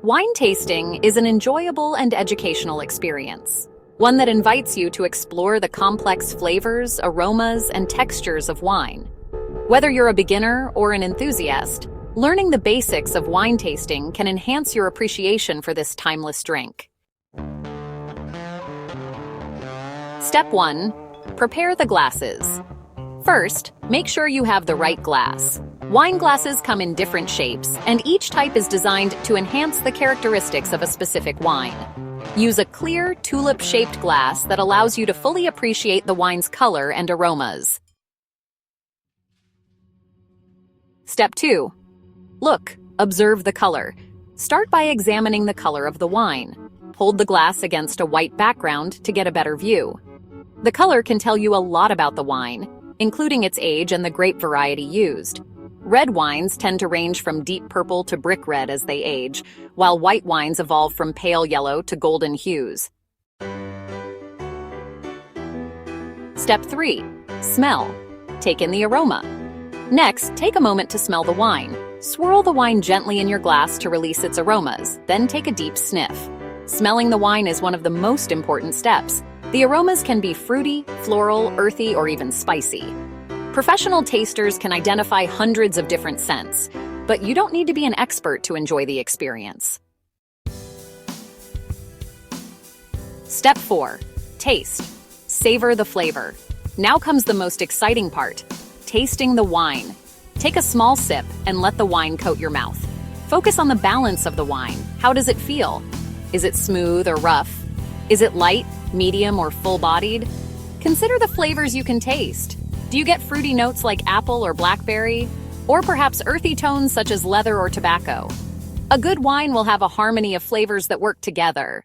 Wine tasting is an enjoyable and educational experience, one that invites you to explore the complex flavors, aromas, and textures of wine. Whether you're a beginner or an enthusiast, learning the basics of wine tasting can enhance your appreciation for this timeless drink. Step 1. Prepare the glasses. First, make sure you have the right glass. Wine glasses come in different shapes, and each type is designed to enhance the characteristics of a specific wine. Use a clear, tulip-shaped glass that allows you to fully appreciate the wine's color and aromas. Step 2. Look, observe the color. Start by examining the color of the wine. Hold the glass against a white background to get a better view. The color can tell you a lot about the wine, including its age and the grape variety used. Red wines tend to range from deep purple to brick red as they age, while white wines evolve from pale yellow to golden hues. Step 3. Smell. Take in the aroma. Next, take a moment to smell the wine. Swirl the wine gently in your glass to release its aromas, then take a deep sniff. Smelling the wine is one of the most important steps. The aromas can be fruity, floral, earthy, or even spicy. Professional tasters can identify hundreds of different scents, but you don't need to be an expert to enjoy the experience. Step 4. Taste. Savor the flavor. Now comes the most exciting part, tasting the wine. Take a small sip and let the wine coat your mouth. Focus on the balance of the wine. How does it feel? Is it smooth or rough? Is it light, medium, or full-bodied? Consider the flavors you can taste. Do you get fruity notes like apple or blackberry? Or perhaps earthy tones such as leather or tobacco? A good wine will have a harmony of flavors that work together.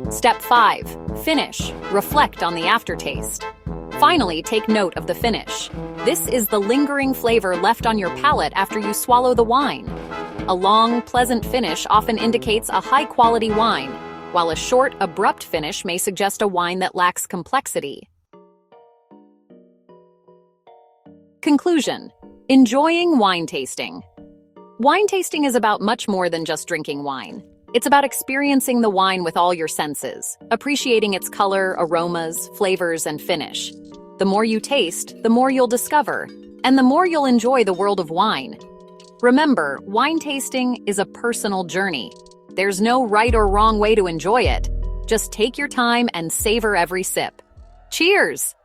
Step 5. Finish. Reflect on the aftertaste. Finally, take note of the finish. This is the lingering flavor left on your palate after you swallow the wine. A long, pleasant finish often indicates a high-quality wine, while a short, abrupt finish may suggest a wine that lacks complexity. Conclusion. Enjoying wine tasting. Wine tasting is about much more than just drinking wine. It's about experiencing the wine with all your senses, appreciating its color, aromas, flavors, and finish. The more you taste, the more you'll discover, and the more you'll enjoy the world of wine. Remember, wine tasting is a personal journey. There's no right or wrong way to enjoy it. Just take your time and savor every sip. Cheers!